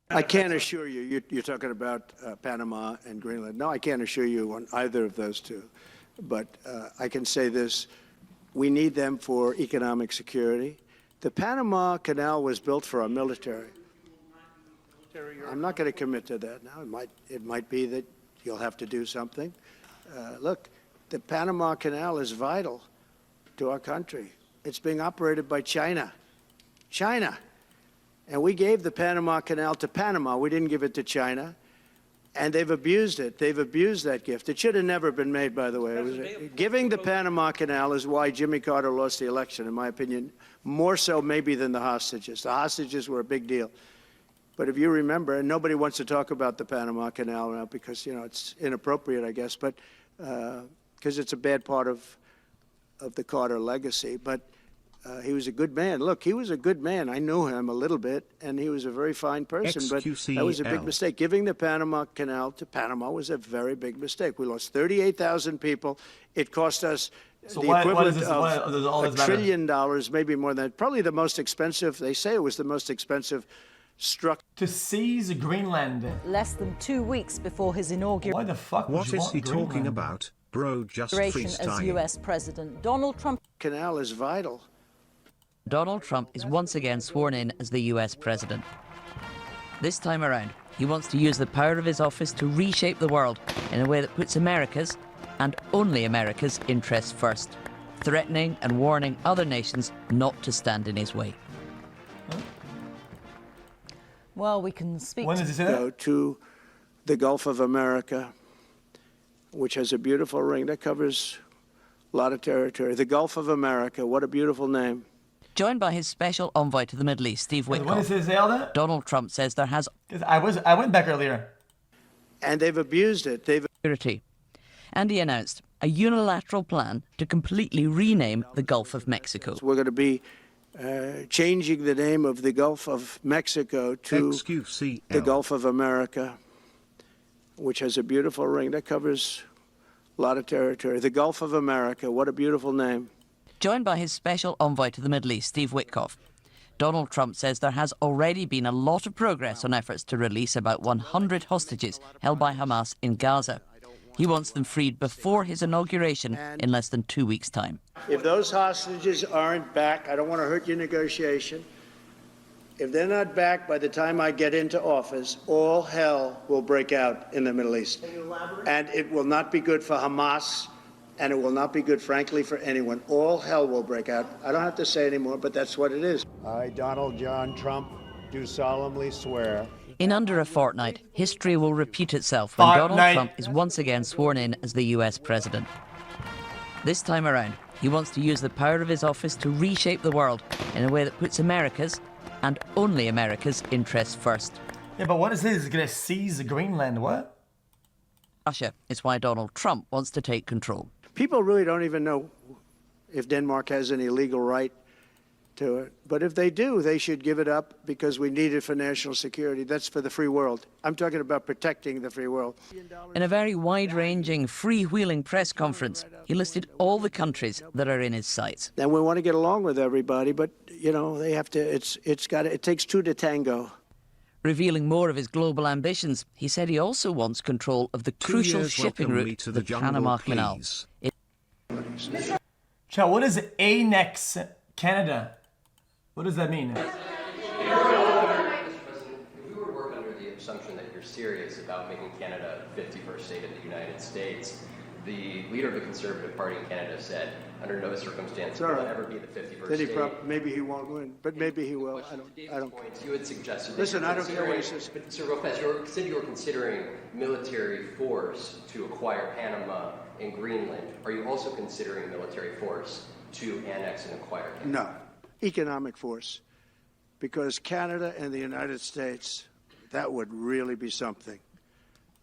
I can't assure you, you're talking about Panama and Greenland. No, I can't assure you on either of those two. But I can say this, we need them for economic security. The Panama Canal was built for our military. I'm not going to commit to that now. It might be that you'll have to do something. Look, the Panama Canal is vital to our country. It's being operated by China. China. And we gave the Panama Canal to Panama. We didn't give it to China. And they've abused it. They've abused that gift. It should have never been made, by the way. Giving the Panama Canal is why Jimmy Carter lost the election, in my opinion, more so maybe than the hostages. The hostages were a big deal. But if you remember, and nobody wants to talk about the Panama Canal now because, you know, it's inappropriate, I guess, but because it's a bad part of the Carter legacy. But he was a good man. Look, he was a good man. I knew him a little bit, and he was a very fine person. xQcOW. But that was a big mistake. Giving the Panama Canal to Panama was a very big mistake. We lost 38,000 people. It cost us the equivalent of $1 trillion, maybe more than that. Probably the most expensive. They say it was the most expensive structure. To seize Greenland. Less than 2 weeks before his inauguration. Why the fuck would What you is want he Greenland? talking about, bro? Just As freestyling. U.S. President, Donald Trump. Canal is vital. Donald Trump is once again sworn in as the US president. This time around, he wants to use the power of his office to reshape the world in a way that puts America's, and only America's, interests first, threatening and warning other nations not to stand in his way. Well, we can speak When does he say that? Go to the Gulf of America, which has a beautiful ring that covers a lot of territory. The Gulf of America, what a beautiful name. Joined by his special envoy to the Middle East, Steve When does he Witkoff, say all that? Donald Trump says there has 'Cause I went back earlier. And they've abused it. security. And he announced a unilateral plan to completely rename the Gulf of Mexico. We're going to be changing the name of the Gulf of Mexico to xQcOW. the Gulf of America, which has a beautiful ring that covers a lot of territory. The Gulf of America, what a beautiful name. Joined by his special envoy to the Middle East, Steve Witkoff, Donald Trump says there has already been a lot of progress on efforts to release about 100 hostages held by Hamas in Gaza. He wants them freed before his inauguration in less than 2 weeks' time. If those hostages aren't back, I don't want to hurt your negotiation. If they're not back by the time I get into office, all hell will break out in the Middle East. And it will not be good for Hamas, and it will not be good, frankly, for anyone. All hell will break out. I don't have to say anymore, but that's what it is. I, Donald John Trump, do solemnly swear. In under a fortnight, history will repeat itself when Donald Trump is once again sworn in as the US president. This time around, he wants to use the power of his office to reshape the world in a way that puts America's, and only America's, interests first. Yeah, but what is this? He's gonna seize Greenland, what? Russia is why Donald Trump wants to take control. People really don't even know if Denmark has any legal right to it. But if they do, they should give it up because we need it for national security. That's for the free world. I'm talking about protecting the free world. In a very wide-ranging, freewheeling press conference, he listed all the countries that are in his sights. And we want to get along with everybody, but, you know, they have to, it takes two to tango. Revealing more of his global ambitions, he said he also wants control of the crucial shipping route to the Panama Canal. Chat, what is annex Canada? What does that mean? If we were to work under the assumption that you're serious about making Canada a 51st state of the United States, the leader of the Conservative Party in Canada said, under no circumstance will it ever be the 51st state. Maybe he won't win, but maybe he will. I don't. You had suggested. Listen, I don't care what he says. But Sir, real fast, you said you were considering military force to acquire Panama and Greenland. Are you also considering military force to annex and acquire Canada? No. Economic force, because Canada and the United States, that would really be something.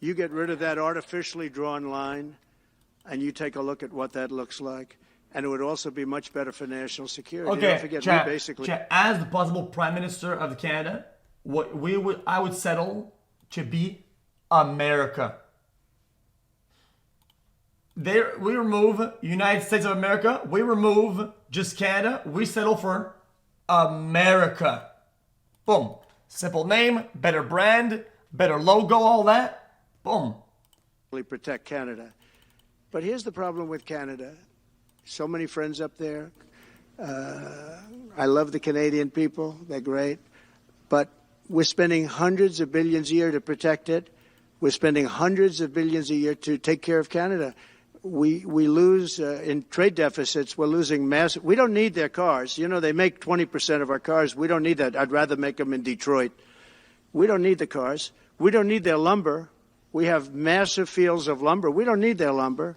You get rid of that artificially drawn line, and you take a look at what that looks like, and it would also be much better for national security. Okay, Don't forget, we basically. as the possible Prime Minister of Canada, I would settle to be America. We remove United States of America. We remove just Canada. We settle for America. Boom. Simple name, better brand, better logo, all that. Boom. Protect Canada. But here's the problem with Canada. So many friends up there. I love the Canadian people. They're great. But we're spending hundreds of billions a year to protect it. We're spending hundreds of billions a year to take care of Canada. We lose in trade deficits. We're losing massive. We don't need their cars. You know, they make 20% of our cars. We don't need that. I'd rather make them in Detroit. We don't need the cars. We don't need their lumber. We have massive fields of lumber. We don't need their lumber.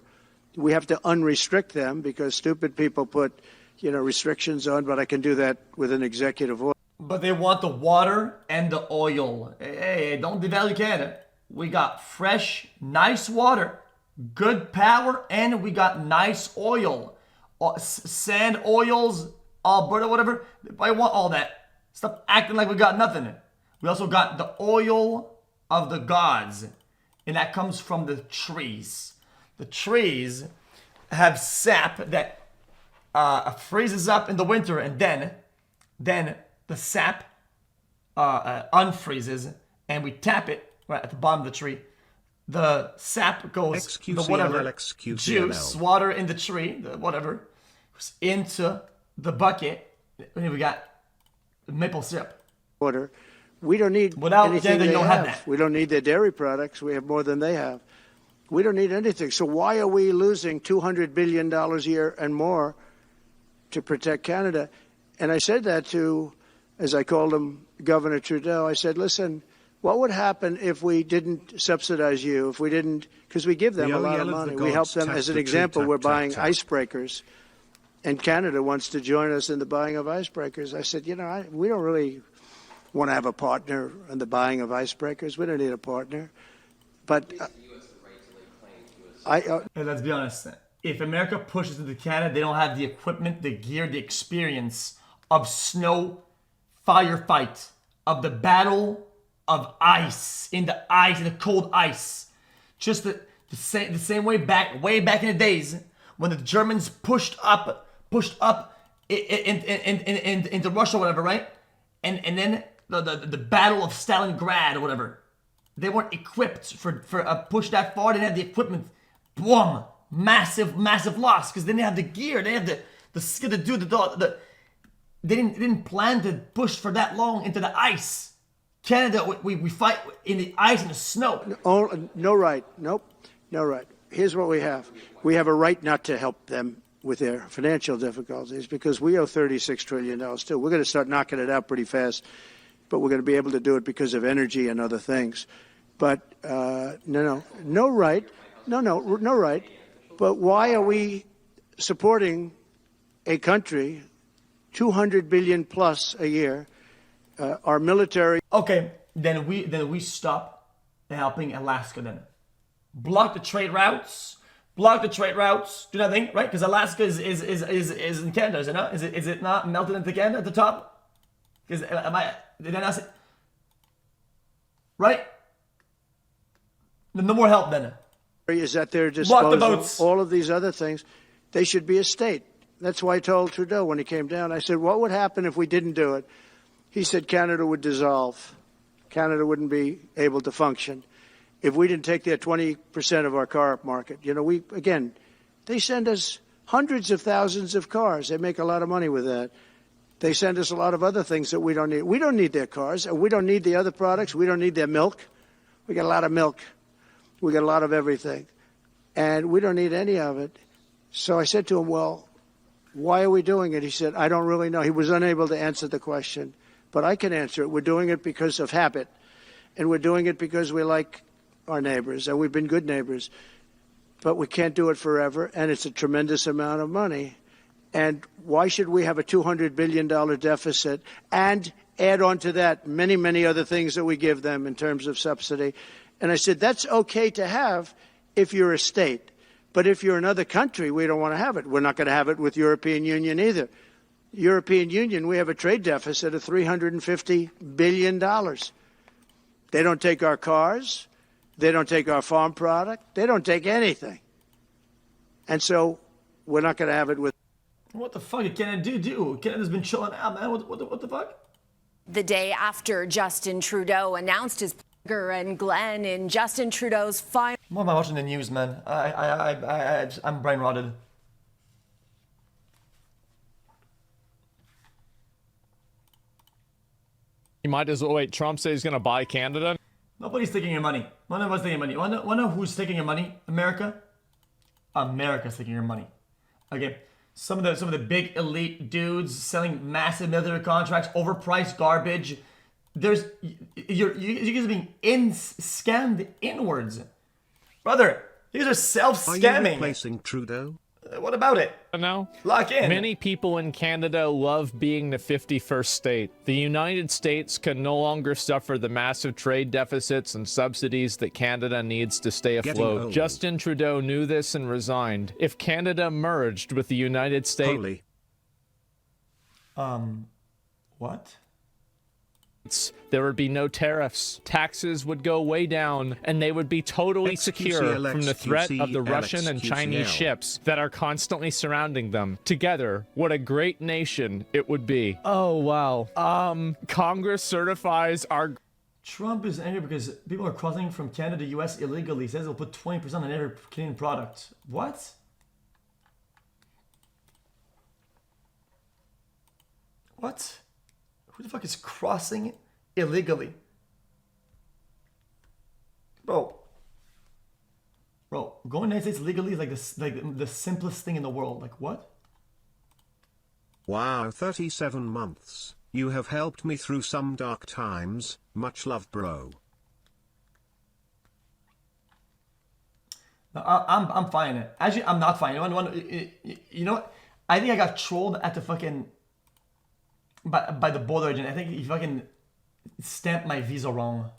We have to unrestrict them because stupid people put, restrictions on, but I can do that with an executive order. But they want the water and the oil. Hey, don't devalue Canada. We got fresh, nice water, good power, and we got nice oil. Sand oils, Alberta, whatever. I want all that. Stop acting like we got nothing. We also got the oil of the gods, and that comes from the trees. The trees have sap that freezes up in the winter, and then the sap unfreezes, and we tap it right at the bottom of the tree. The sap goes, the whatever, juice, water in the tree, the whatever, into the bucket, and we got maple syrup. Water. We don't need Without anything them, they you don't have that. We don't need their dairy products. We have more than they have. We don't need anything. So why are we losing $200 billion a year and more to protect Canada? And I said that to, as I called him, Governor Trudeau. I said, listen, what would happen if we didn't subsidize you, if we didn't, because we give them a lot of money. We help them. As an example, we're buying icebreakers, and Canada wants to join us in the buying of icebreakers. I said, we don't really want to have a partner in the buying of icebreakers. We don't need a partner. But Hey, let's be honest. If America pushes into Canada, they don't have the equipment, the gear, the experience of snow firefight, of the battle of ice, in the cold ice. Just the same way back in the days when the Germans pushed up into Russia, whatever, right? And then the Battle of Stalingrad or whatever. They weren't equipped for a push that far. They didn't have the equipment. Boom! Massive loss because they didn't have the gear. They had the skill to do the. They didn't plan to push for that long into the ice. Canada, we fight in the ice and the snow. No right. Nope. No right. Here's what we have. We have a right not to help them with their financial difficulties because we owe $36 trillion too. We're going to start knocking it out pretty fast, but we're going to be able to do it because of energy and other things. But no right. No right. But why are we supporting a country, $200 billion plus a year, our military? Okay, then we stop helping Alaska then. Block the trade routes. Do nothing, right? Because Alaska is in Canada, is it not? Is it not melted into Canada at the top? Did I not say? Right? No more help then. Is at their disposal. Block the boats. All of these other things, they should be a state. That's why I told Trudeau when he came down. I said, what would happen if we didn't do it? He said Canada would dissolve. Canada wouldn't be able to function if we didn't take their 20% of our car market. They send us hundreds of thousands of cars. They make a lot of money with that. They send us a lot of other things that we don't need. We don't need their cars, and we don't need the other products. We don't need their milk. We got a lot of milk. We got a lot of everything, and we don't need any of it. So I said to him, well, why are we doing it? He said, I don't really know. He was unable to answer the question, but I can answer it. We're doing it because of habit, and we're doing it because we like our neighbors, and we've been good neighbors, but we can't do it forever, and it's a tremendous amount of money. And why should we have a $200 billion deficit and add on to that many, many other things that we give them in terms of subsidy? And I said, that's okay to have if you're a state. But if you're another country, we don't want to have it. We're not going to have it with European Union either. European Union, we have a trade deficit of $350 billion. They don't take our cars. They don't take our farm product. They don't take anything. And so we're not going to have it with. What the fuck did Canada do? Canada's been chilling out, man. What the fuck? The day after Justin Trudeau announced his and Glenn in Justin Trudeau's final. What am I watching the news, man? I'm brain rotted. You might as well wait. Trump says he's going to buy Canada. Nobody's taking your money. One of us taking your money. Wanna know who's taking your money? America. America's taking your money. Okay. Some of the big elite dudes selling massive military contracts, overpriced garbage. You're guys are being scammed inwards, brother. These are self-scamming. Are you replacing Trudeau? What about it? No. Lock in. Many people in Canada love being the 51st state. The United States can no longer suffer the massive trade deficits and subsidies that Canada needs to stay afloat. Justin Trudeau knew this and resigned. If Canada merged with the United States... What? There would be no tariffs. Taxes would go way down, and they would be totally secure from the threat of the Russian and Chinese ships that are constantly surrounding them. Together, what a great nation it would be. Oh, wow. Congress certifies our... Trump is angry because people are crossing from Canada to US illegally. He says he'll put 20% on every Canadian product. What? What? Who the fuck is crossing illegally? Bro, going to the United States legally is like the simplest thing in the world. Like what? Wow, 37 months. You have helped me through some dark times. Much love, bro. No, I'm fine. Actually, I'm not fine. You know what? I think I got trolled at the fucking by the border agent. I think he fucking stamped my visa wrong.